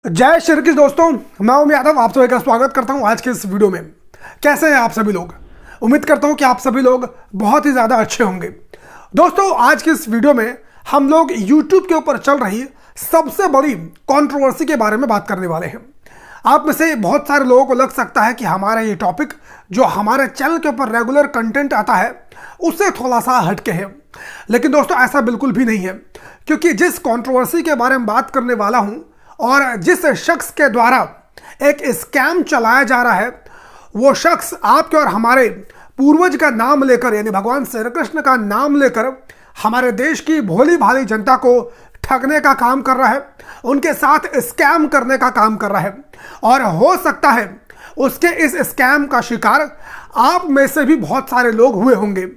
जय श्री कृष्ण दोस्तों, मैं ओम यादव आप सभी का स्वागत करता हूं आज के इस वीडियो में। कैसे हैं आप सभी लोग? उम्मीद करता हूं कि आप सभी लोग बहुत ही ज़्यादा अच्छे होंगे। दोस्तों, आज के इस वीडियो में हम लोग YouTube के ऊपर चल रही सबसे बड़ी कंट्रोवर्सी के बारे में बात करने वाले हैं। आप में से बहुत सारे लोगों को लग सकता है कि हमारा ये टॉपिक जो हमारे चैनल के ऊपर रेगुलर कंटेंट आता है उससे थोड़ा सा हटके है, लेकिन दोस्तों ऐसा बिल्कुल भी नहीं है, क्योंकि जिस कंट्रोवर्सी के बारे में बात करने वाला हूँ और जिस शख्स के द्वारा एक स्कैम चलाया जा रहा है, वो शख्स आपके और हमारे पूर्वज का नाम लेकर यानी भगवान श्री कृष्ण का नाम लेकर हमारे देश की भोली भाली जनता को ठगने का काम कर रहा है, उनके साथ स्कैम करने का काम कर रहा है। और हो सकता है उसके इस स्कैम का शिकार आप में से भी बहुत सारे लोग हुए होंगे।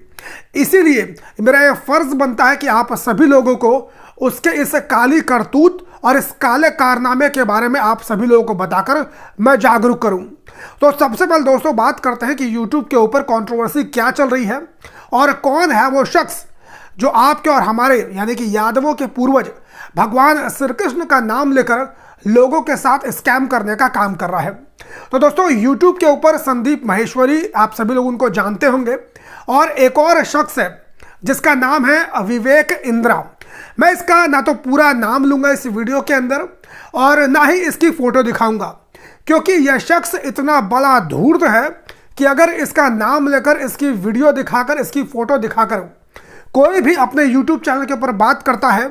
इसीलिए मेरा यह फर्ज बनता है कि आप सभी लोगों को उसके इस काली करतूत और इस काले कारनामे के बारे में आप सभी लोगों को बताकर मैं जागरूक करूं। तो सबसे पहले दोस्तों बात करते हैं कि YouTube के ऊपर कंट्रोवर्सी क्या चल रही है और कौन है वो शख्स जो आपके और हमारे यानी कि यादवों के पूर्वज भगवान श्री कृष्ण का नाम लेकर लोगों के साथ स्कैम करने का काम कर रहा है। तो दोस्तों YouTube के ऊपर संदीप माहेश्वरी, आप सभी लोग उनको जानते होंगे, और एक और शख्स है जिसका नाम है विवेक इंद्रा। मैं इसका ना तो पूरा नाम लूंगा इस वीडियो के अंदर और ना ही इसकी फोटो दिखाऊंगा, क्योंकि यह शख्स इतना बड़ा धूर्त है कि अगर इसका नाम लेकर, इसकी वीडियो दिखाकर, इसकी फोटो दिखाकर कोई भी अपने YouTube चैनल के ऊपर बात करता है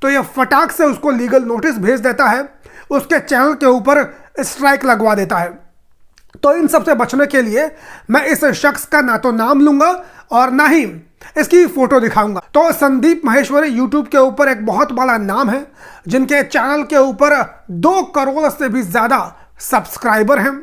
तो यह फटाक से उसको लीगल नोटिस भेज देता है, उसके चैनल के ऊपर स्ट्राइक लगवा देता है। तो इन सब से बचने के लिए मैं इस शख्स का ना तो नाम लूंगा और ना ही इसकी फोटो दिखाऊंगा। तो संदीप माहेश्वरी YouTube के ऊपर एक बहुत बड़ा नाम है, जिनके चैनल के ऊपर 2 करोड़ से भी ज्यादा सब्सक्राइबर हैं।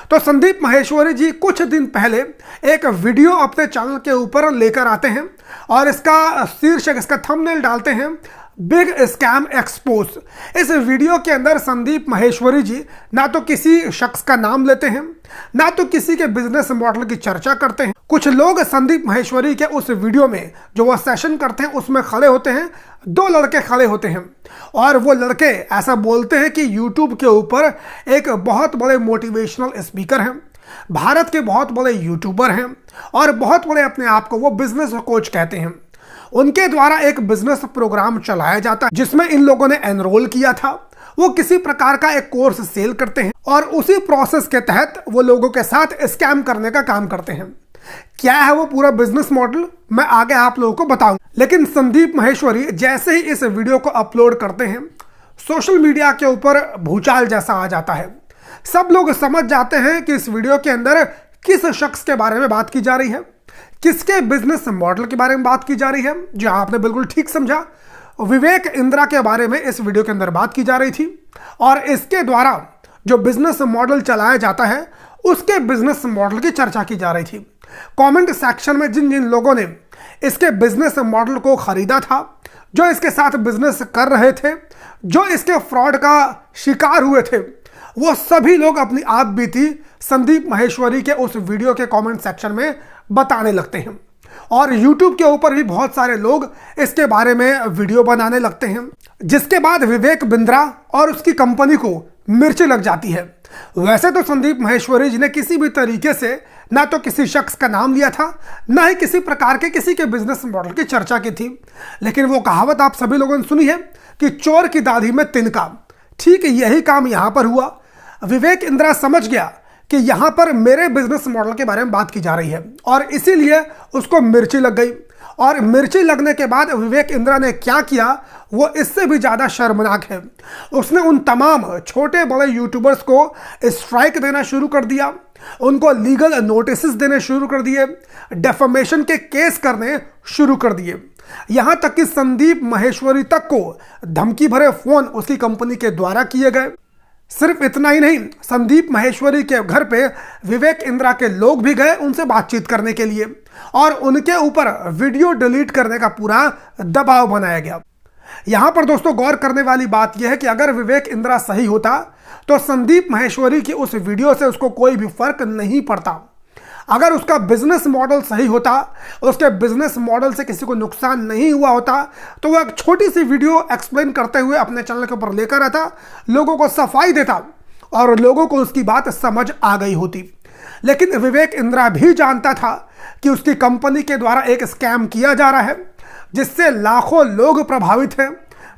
तो संदीप माहेश्वरी जी कुछ दिन पहले एक वीडियो अपने चैनल के ऊपर लेकर आते हैं और इसका शीर्षक, इसका थंबनेल डालते हैं बिग स्कैम एक्सपोज। इस वीडियो के अंदर संदीप माहेश्वरी जी ना तो किसी शख्स का नाम लेते हैं, ना तो किसी के बिजनेस मॉडल की चर्चा करते हैं। कुछ लोग संदीप माहेश्वरी के उस वीडियो में जो वह सेशन करते हैं उसमें खड़े होते हैं, 2 लड़के खड़े होते हैं और वो लड़के ऐसा बोलते हैं कि YouTube के ऊपर एक बहुत बड़े मोटिवेशनल स्पीकर हैं, भारत के बहुत बड़े यूट्यूबर हैं और बहुत बड़े अपने आप को वो बिजनेस कोच कहते हैं। उनके द्वारा एक बिजनेस प्रोग्राम चलाया जाता है जिसमें इन लोगों ने एनरोल किया था। वो किसी प्रकार का एक कोर्स सेल करते हैं और उसी प्रोसेस के तहत वो लोगों के साथ स्कैम करने का काम करते हैं। क्या है वो पूरा बिजनेस मॉडल मैं आगे आप लोगों को बताऊंगा, लेकिन संदीप माहेश्वरी जैसे ही इस वीडियो को अपलोड करते हैं सोशल मीडिया के ऊपर भूचाल जैसा आ जाता है। सब लोग समझ जाते हैं कि इस वीडियो के अंदर किस शख्स के बारे में बात की जा रही है, किसके बिजनेस मॉडल के बारे में बात की जा रही है। जो आपने बिल्कुल ठीक समझा, विवेक इंद्रा के बारे में इस वीडियो के अंदर बात की जा रही थी और इसके द्वारा जो बिजनेस मॉडल चलाया जाता है उसके बिजनेस मॉडल की चर्चा की जा रही थी। कमेंट सेक्शन में जिन जिन लोगों ने इसके बिजनेस मॉडल को खरीदा था, जो इसके साथ बिजनेस कर रहे थे, जो इसके फ्रॉड का शिकार हुए थे, वो सभी लोग अपनी आप बीती संदीप माहेश्वरी के उस वीडियो के कमेंट सेक्शन में बताने लगते हैं और YouTube के ऊपर भी बहुत सारे लोग इसके बारे में वीडियो बनाने लगते हैं, जिसके बाद विवेक बिंद्रा और उसकी कंपनी को मिर्ची लग जाती है। वैसे तो संदीप माहेश्वरी जी ने किसी भी तरीके से ना तो किसी शख्स का नाम लिया था, ना ही किसी प्रकार के किसी के बिजनेस मॉडल की चर्चा की थी, लेकिन वो कहावत आप सभी लोगों ने सुनी है कि चोर की दाढ़ी में तिनका। ठीक यही काम यहाँ पर हुआ। विवेक इंद्रा समझ गया कि यहाँ पर मेरे बिजनेस मॉडल के बारे में बात की जा रही है और इसीलिए उसको मिर्ची लग गई। और मिर्ची लगने के बाद विवेक इंद्रा ने क्या किया वो इससे भी ज़्यादा शर्मनाक है। उसने उन तमाम छोटे बड़े यूट्यूबर्स को स्ट्राइक देना शुरू कर दिया, उनको लीगल नोटिस देने शुरू कर दिए, डेफेमेशन के केस करने शुरू कर दिए। यहाँ तक कि संदीप माहेश्वरी तक को धमकी भरे फ़ोन उसकी कंपनी के द्वारा किए गए। सिर्फ इतना ही नहीं, संदीप माहेश्वरी के घर पे विवेक इंद्रा के लोग भी गए उनसे बातचीत करने के लिए और उनके ऊपर वीडियो डिलीट करने का पूरा दबाव बनाया गया। यहाँ पर दोस्तों गौर करने वाली बात यह है कि अगर विवेक इंद्रा सही होता तो संदीप माहेश्वरी की उस वीडियो से उसको कोई भी फर्क नहीं पड़ता। अगर उसका बिजनेस मॉडल सही होता, उसके बिजनेस मॉडल से किसी को नुकसान नहीं हुआ होता, तो वो एक छोटी सी वीडियो एक्सप्लेन करते हुए अपने चैनल के ऊपर लेकर आता, लोगों को सफाई देता और लोगों को उसकी बात समझ आ गई होती। लेकिन विवेक इंद्रा भी जानता था कि उसकी कंपनी के द्वारा एक स्कैम किया जा रहा है, जिससे लाखों लोग प्रभावित हैं,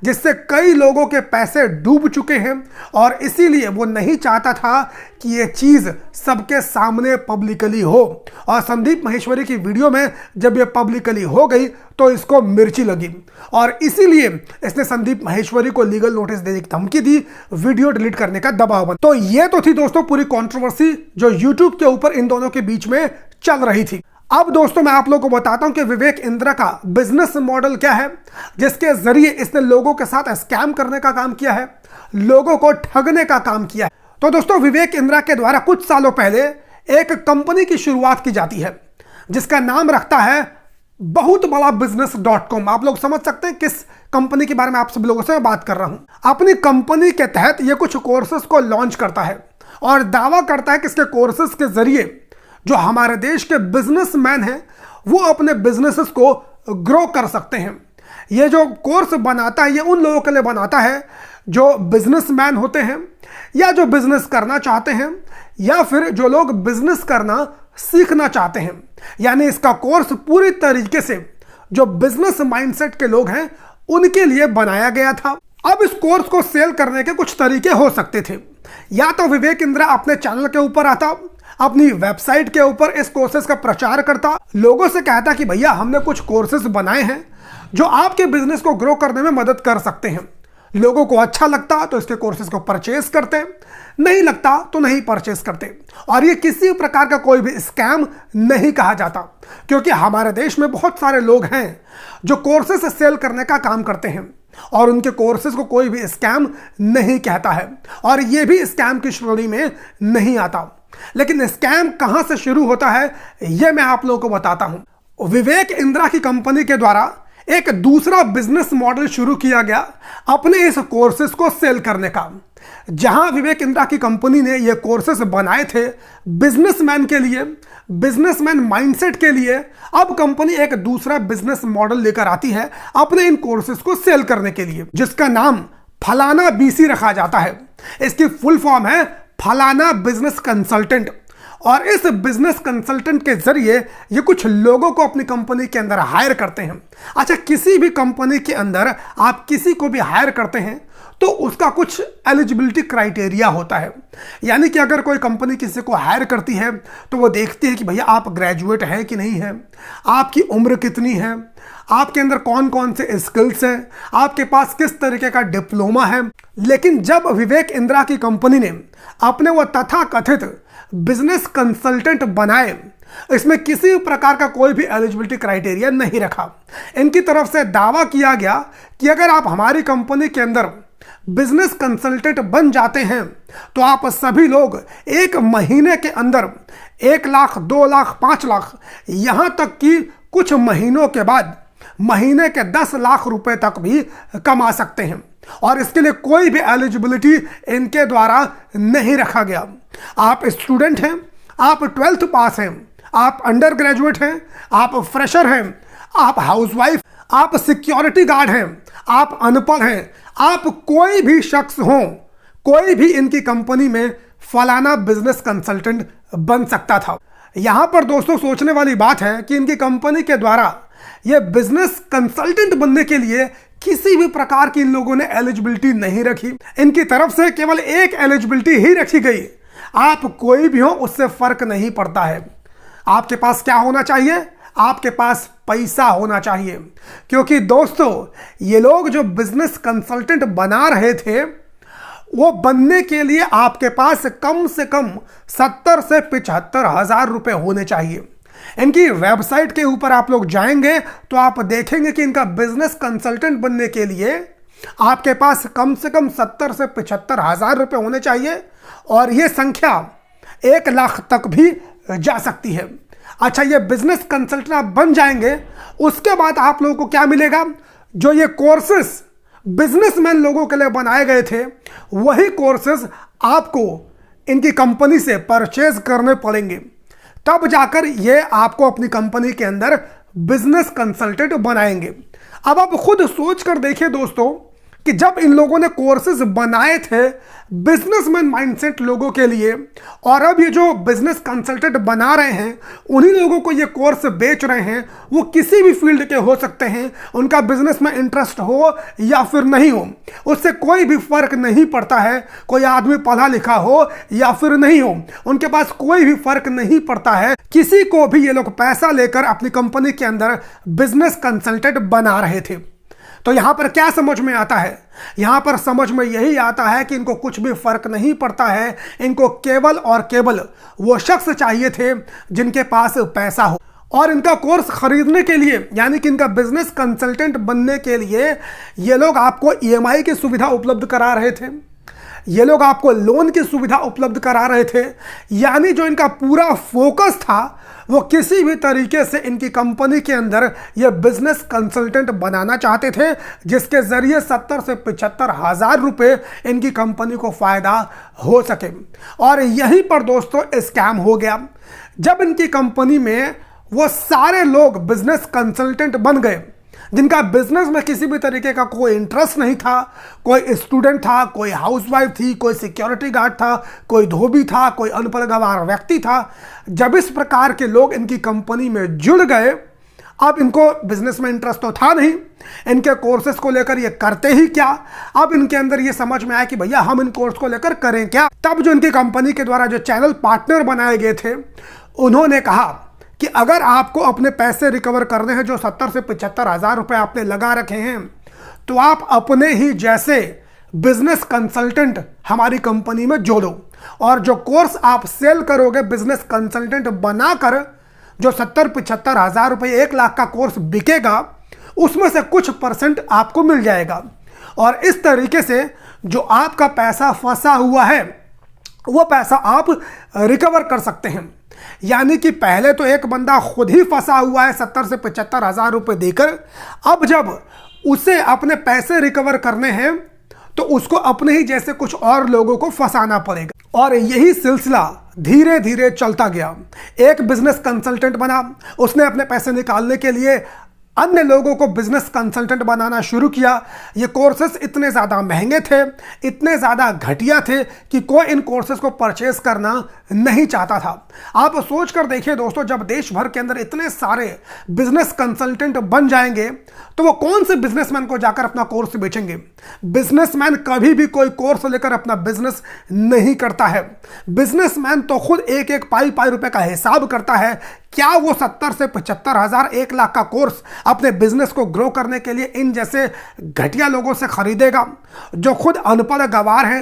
जिससे कई लोगों के पैसे डूब चुके हैं, और इसीलिए वो नहीं चाहता था कि ये चीज़ सबके सामने पब्लिकली हो। और संदीप माहेश्वरी की वीडियो में जब ये पब्लिकली हो गई तो इसको मिर्ची लगी, और इसीलिए इसने संदीप माहेश्वरी को लीगल नोटिस देने की धमकी दी, वीडियो डिलीट करने का दबाव बना। तो ये तो थी दोस्तों पूरी कंट्रोवर्सी जो यूट्यूब के ऊपर इन दोनों के बीच में चल रही थी। अब दोस्तों मैं आप लोगों को बताता हूं कि विवेक इंद्रा का बिजनेस मॉडल क्या है, जिसके जरिए इसने लोगों के साथ स्कैम करने का काम किया है, लोगों को ठगने का काम किया है। तो दोस्तों विवेक इंद्रा के द्वारा कुछ सालों पहले एक कंपनी की शुरुआत की जाती है, जिसका नाम रखता है बहुत बड़ा business.com। आप लोग समझ सकते हैं किस कंपनी के बारे में आप सभी लोगों से बात कर रहा हूं। अपनी कंपनी के तहत यह कुछ कोर्सेज को लॉन्च करता है और दावा करता है कि इसके कोर्सेज के जरिए जो हमारे देश के बिजनेसमैन हैं वो अपने बिजनेसेस को ग्रो कर सकते हैं। ये जो कोर्स बनाता है ये उन लोगों के लिए बनाता है जो बिजनेसमैन होते हैं, या जो बिजनेस करना चाहते हैं, या फिर जो लोग बिजनेस करना सीखना चाहते हैं। यानी इसका कोर्स पूरी तरीके से जो बिजनेस माइंडसेट के लोग हैं उनके लिए बनाया गया था। अब इस कोर्स को सेल करने के कुछ तरीके हो सकते थे। या तो विवेक इंद्रा अपने चैनल के ऊपर आता, अपनी वेबसाइट के ऊपर इस कोर्सेज का प्रचार करता, लोगों से कहता कि भैया हमने कुछ कोर्सेज बनाए हैं जो आपके बिजनेस को ग्रो करने में मदद कर सकते हैं। लोगों को अच्छा लगता तो इसके कोर्सेज को परचेज करते, नहीं लगता तो नहीं परचेज करते। और ये किसी प्रकार का कोई भी स्कैम नहीं कहा जाता, क्योंकि हमारे देश में बहुत सारे लोग हैं जो कोर्सेज सेल करने का काम करते हैं और उनके कोर्सेज को कोई भी स्कैम नहीं कहता है, और ये भी स्कैम की श्रेणी में नहीं आता। लेकिन स्कैम कहां से शुरू होता है यह मैं आप लोगों को बताता हूं। विवेक इंद्रा की कंपनी के द्वारा एक दूसरा बिजनेस मॉडल शुरू किया गया अपने इस कोर्सेज को सेल करने का। जहां विवेक इंद्रा की कंपनी ने ये कोर्सेज बनाए थे बिजनेसमैन के लिए, बिजनेसमैन माइंडसेट के लिए, अब कंपनी एक दूसरा बिजनेस मॉडल लेकर आती है अपने इन कोर्सेज को सेल करने के लिए, जिसका नाम फलाना बीसी रखा जाता है। इसकी फुल फॉर्म है फलाना बिजनेस कंसल्टेंट। और इस बिजनेस कंसल्टेंट के जरिए ये कुछ लोगों को अपनी कंपनी के अंदर हायर करते हैं। अच्छा, किसी भी कंपनी के अंदर आप किसी को भी हायर करते हैं तो उसका कुछ एलिजिबिलिटी क्राइटेरिया होता है। यानी कि अगर कोई कंपनी किसी को हायर करती है तो वो देखती है कि भैया आप ग्रेजुएट हैं कि नहीं है, आपकी उम्र कितनी है, आपके अंदर कौन कौन से स्किल्स हैं, आपके पास किस तरीके का डिप्लोमा है। लेकिन जब विवेक इंद्रा की कंपनी ने अपने वो तथाकथित बिजनेस कंसल्टेंट बनाए, इसमें किसी प्रकार का कोई भी एलिजिबिलिटी क्राइटेरिया नहीं रखा। इनकी तरफ से दावा किया गया कि अगर आप हमारी कंपनी के अंदर बिजनेस कंसल्टेंट बन जाते हैं तो आप सभी लोग एक महीने के अंदर 1 लाख, 2 लाख, 5 लाख, यहां तक कि कुछ महीनों के बाद महीने के 10 लाख रुपए तक भी कमा सकते हैं। और इसके लिए कोई भी एलिजिबिलिटी इनके द्वारा नहीं रखा गया। आप स्टूडेंट हैं, आप 12th पास हैं, आप अंडर ग्रेजुएट हैं, आप फ्रेशर हैं, आप हाउसवाइफ, आप सिक्योरिटी गार्ड हैं, आप अनपढ़ हैं, आप कोई भी शख्स हो, कोई भी इनकी कंपनी में फलाना बिजनेस कंसल्टेंट बन सकता था। यहां पर दोस्तों सोचने वाली बात है कि इनकी कंपनी के द्वारा यह बिजनेस कंसल्टेंट बनने के लिए किसी भी प्रकार की इन लोगों ने एलिजिबिलिटी नहीं रखी। इनकी तरफ से केवल एक एलिजिबिलिटी ही रखी गई, आप कोई भी हो उससे फर्क नहीं पड़ता है। आपके पास क्या होना चाहिए? आपके पास पैसा होना चाहिए। क्योंकि दोस्तों ये लोग जो बिजनेस कंसल्टेंट बना रहे थे वो बनने के लिए आपके पास कम से कम 70 से 75 हजार रुपए होने चाहिए। इनकी वेबसाइट के ऊपर आप लोग जाएंगे तो आप देखेंगे कि इनका बिजनेस कंसल्टेंट बनने के लिए आपके पास कम से कम 70 से 75 हजार रुपए होने चाहिए, और यह संख्या 1 लाख तक भी जा सकती है। अच्छा, ये बिजनेस कंसल्टेंट आप बन जाएंगे, उसके बाद आप लोगों को क्या मिलेगा? जो ये कोर्सेस बिजनेसमैन लोगों के लिए बनाए गए थे वही कोर्सेस आपको इनकी कंपनी से परचेज करने पड़ेंगे। तब जाकर ये आपको अपनी कंपनी के अंदर बिजनेस कंसल्टेंट बनाएंगे। अब आप खुद सोच कर देखिए दोस्तों कि जब इन लोगों ने कोर्सेज बनाए थे बिजनेसमैन माइंडसेट लोगों के लिए, और अब ये जो बिजनेस कंसल्टेंट बना रहे हैं उन्हीं लोगों को ये कोर्स बेच रहे हैं, वो किसी भी फील्ड के हो सकते हैं, उनका बिजनेस में इंटरेस्ट हो या फिर नहीं हो, उससे कोई भी फर्क नहीं पड़ता है। कोई आदमी पढ़ा लिखा हो या फिर नहीं हो, उनके पास कोई भी फर्क नहीं पड़ता है। किसी को भी ये लोग पैसा लेकर अपनी कंपनी के अंदर बिजनेस कंसल्टेंट बना रहे थे। तो यहां पर क्या समझ में आता है? यहां पर समझ में यही आता है कि इनको कुछ भी फर्क नहीं पड़ता है, इनको केवल और केवल वो शख्स चाहिए थे जिनके पास पैसा हो। और इनका कोर्स खरीदने के लिए, यानी कि इनका बिजनेस कंसल्टेंट बनने के लिए ये लोग आपको ईएमआई की सुविधा उपलब्ध करा रहे थे, ये लोग आपको लोन की सुविधा उपलब्ध करा रहे थे। यानी जो इनका पूरा फोकस था वो किसी भी तरीके से इनकी कंपनी के अंदर ये बिजनेस कंसल्टेंट बनाना चाहते थे, जिसके जरिए 70 से 75 हजार रुपए इनकी कंपनी को फायदा हो सके। और यहीं पर दोस्तों स्कैम हो गया। जब इनकी कंपनी में वो सारे लोग बिजनेस कंसल्टेंट बन गए जिनका बिजनेस में किसी भी तरीके का कोई इंटरेस्ट नहीं था, कोई स्टूडेंट था, कोई हाउसवाइफ थी, कोई सिक्योरिटी गार्ड था, कोई धोबी था, कोई अनपढ़ गंवार व्यक्ति था, जब इस प्रकार के लोग इनकी कंपनी में जुड़ गए, अब इनको बिजनेस में इंटरेस्ट तो था नहीं, इनके कोर्सेज को लेकर ये करते ही क्या। अब इनके अंदर ये समझ में आया कि भैया हम इन कोर्स को लेकर करें क्या। तब जो इनकी कंपनी के द्वारा जो चैनल पार्टनर बनाए गए थे उन्होंने कहा कि अगर आपको अपने पैसे रिकवर करने हैं जो 70 से 75 हजार रुपए आपने लगा रखे हैं, तो आप अपने ही जैसे बिजनेस कंसल्टेंट हमारी कंपनी में जोड़ो, और जो कोर्स आप सेल करोगे बिजनेस कंसल्टेंट बनाकर, जो 70-75 हजार रुपए 1 लाख का कोर्स बिकेगा, उसमें से कुछ % आपको मिल जाएगा। और इस तरीके से जो आपका पैसा फंसा हुआ है वो पैसा आप रिकवर कर सकते हैं। यानी कि पहले तो एक बंदा खुद ही फंसा हुआ है 70 से 75 हजार रुपए देकर, अब जब उसे अपने पैसे रिकवर करने हैं तो उसको अपने ही जैसे कुछ और लोगों को फंसाना पड़ेगा। और यही सिलसिला धीरे धीरे चलता गया। एक बिजनेस कंसल्टेंट बना, उसने अपने पैसे निकालने के लिए अन्य लोगों को बिजनेस कंसल्टेंट बनाना शुरू किया। ये कोर्सेस इतने ज़्यादा महंगे थे, इतने ज़्यादा घटिया थे कि कोई इन कोर्सेस को परचेज करना नहीं चाहता था। आप सोच कर देखिए दोस्तों, जब देश भर के अंदर इतने सारे बिजनेस कंसल्टेंट बन जाएंगे तो वो कौन से बिजनेसमैन को जाकर अपना कोर्स बेचेंगे। बिजनेसमैन कभी भी कोई कोर्स लेकर अपना बिजनेस नहीं करता है। बिजनेसमैन तो खुद एक एक पाई पाई रुपए का हिसाब करता है। क्या वो 70 से 75 हजार 1 लाख का कोर्स अपने बिजनेस को ग्रो करने के लिए इन जैसे घटिया लोगों से खरीदेगा जो खुद अनपढ़ गंवार है,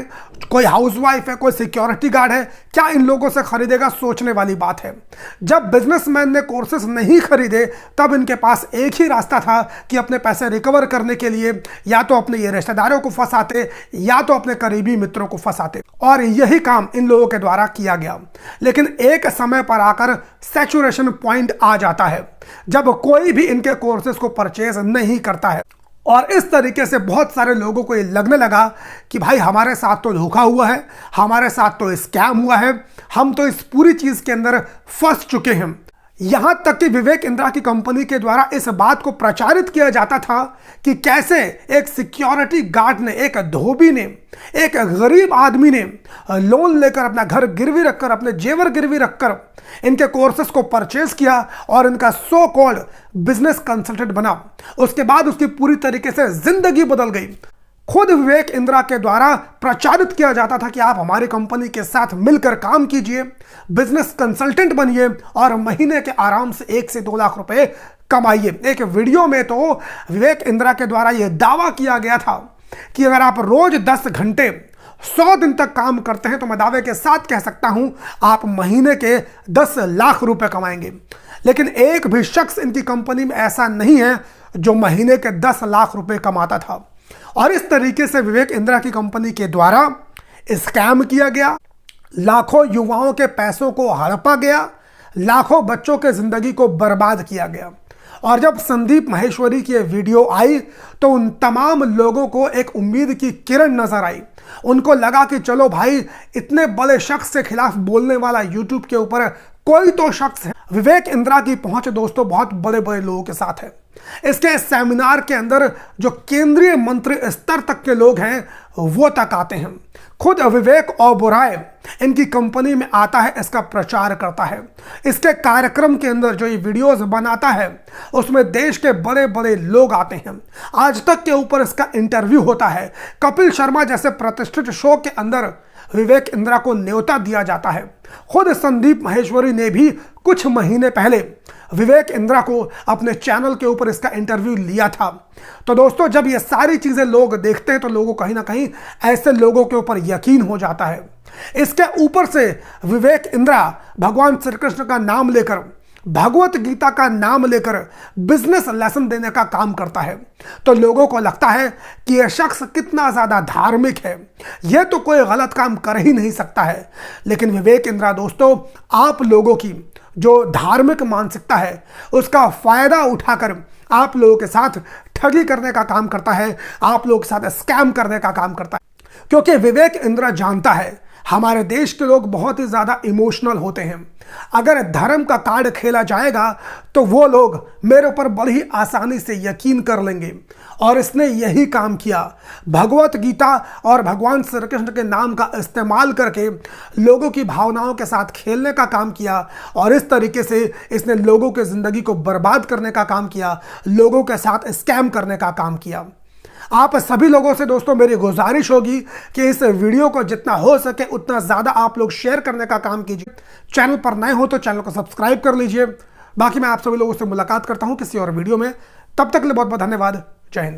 कोई हाउसवाइफ है, कोई सिक्योरिटी गार्ड है? क्या इन लोगों से खरीदेगा? सोचने वाली बात है। जब बिजनेसमैन ने कोर्सेस नहीं खरीदे तब इनके पास एक ही रास्ता था कि अपने पैसे रिकवर करने के लिए या तो अपने ये रिश्तेदारों को फंसाते या तो अपने करीबी मित्रों को फंसाते, और यही काम इन लोगों के द्वारा किया गया। लेकिन एक समय पर आकर सैचुरेशन पॉइंट आ जाता है जब कोई भी इनके कोर्सेज को परचेज नहीं करता है, और इस तरीके से बहुत सारे लोगों को ये लगने लगा कि भाई हमारे साथ तो धोखा हुआ है, हमारे साथ तो स्कैम हुआ है, हम तो इस पूरी चीज के अंदर फंस चुके हैं। यहां तक कि विवेक इंद्रा की कंपनी के द्वारा इस बात को प्रचारित किया जाता था कि कैसे एक सिक्योरिटी गार्ड ने, एक धोबी ने, एक गरीब आदमी ने लोन लेकर अपना घर गिरवी रखकर, अपने जेवर गिरवी रखकर इनके कोर्सेस को परचेज किया और इनका सो कॉल्ड बिजनेस कंसल्टेंट बना। उसके बाद उसकी पूरी तरीके से जिंदगी बदल गई। खुद विवेक इंद्रा के द्वारा प्रचारित किया जाता था कि आप हमारी कंपनी के साथ मिलकर काम कीजिए, बिजनेस कंसल्टेंट बनिए और महीने के आराम से 1 से 2 लाख रुपए कमाइए। एक वीडियो में तो विवेक इंद्रा के द्वारा यह दावा किया गया था कि अगर आप रोज 10 घंटे 100 दिन तक काम करते हैं तो मैं दावे के साथ कह सकता हूं आप महीने के 10 लाख रुपए कमाएंगे। लेकिन एक भी शख्स इनकी कंपनी में ऐसा नहीं है जो महीने के 10 लाख रुपए कमाता था। और इस तरीके से विवेक इंद्रा की कंपनी के द्वारा स्कैम किया गया, लाखों युवाओं के पैसों को हड़पा गया, लाखों बच्चों के जिंदगी को बर्बाद किया गया। और जब संदीप माहेश्वरी की वीडियो आई तो उन तमाम लोगों को एक उम्मीद की किरण नजर आई। उनको लगा कि चलो भाई, इतने बड़े शख्स के खिलाफ बोलने वाला यूट्यूब के ऊपर कोई तो शख्स है। विवेक इंदिरा की पहुंच दोस्तों बहुत बड़े बड़े लोगों के साथ है। इसके सेमिनार के अंदर जो केंद्रीय मंत्री स्तर तक के लोग हैं वो तक आते हैं। खुद विवेक ओबेरॉय इनकी कंपनी में आता है, इसका प्रचार करता है। इसके कार्यक्रम के अंदर जो ये वीडियोस बनाता है उसमें देश के बड़े बड़े लोग आते हैं। आज तक के ऊपर इसका इंटरव्यू होता है। कपिल शर्मा जैसे प्रतिष्ठित शो के अंदर विवेक इंदिरा को न्योता दिया जाता है। खुद संदीप माहेश्वरी ने भी कुछ महीने पहले विवेक इंदिरा को अपने चैनल के ऊपर इसका इंटरव्यू लिया था। तो दोस्तों जब ये सारी चीजें लोग देखते हैं तो लोगों को कहीं ना कहीं ऐसे लोगों के ऊपर यकीन हो जाता है। इसके ऊपर से विवेक इंदिरा भगवान श्री कृष्ण का नाम लेकर, भगवत गीता का नाम लेकर बिजनेस लेसन देने का काम करता है। तो लोगों को लगता है कि यह शख्स कितना ज्यादा धार्मिक है, यह तो कोई गलत काम कर ही नहीं सकता है। लेकिन विवेक इंदिरा दोस्तों आप लोगों की जो धार्मिक मानसिकता है उसका फायदा उठाकर आप लोगों के साथ ठगी करने का काम करता है, आप लोगों के साथ स्कैम करने का काम करता है। क्योंकि विवेक इंदिरा जानता है हमारे देश के लोग बहुत ही ज़्यादा इमोशनल होते हैं। अगर धर्म का कार्ड खेला जाएगा तो वो लोग मेरे ऊपर बड़ी ही आसानी से यकीन कर लेंगे, और इसने यही काम किया। भगवत गीता और भगवान श्री कृष्ण के नाम का इस्तेमाल करके लोगों की भावनाओं के साथ खेलने का काम किया, और इस तरीके से इसने लोगों की ज़िंदगी को बर्बाद करने का काम किया, लोगों के साथ स्कैम करने का काम किया। आप सभी लोगों से दोस्तों मेरी गुजारिश होगी कि इस वीडियो को जितना हो सके उतना ज़्यादा आप लोग शेयर करने का काम कीजिए। चैनल पर नए हो तो चैनल को सब्सक्राइब कर लीजिए। बाकी मैं आप सभी लोगों से मुलाकात करता हूं किसी और वीडियो में। तब तक के लिए बहुत बहुत धन्यवाद। जय हिंद।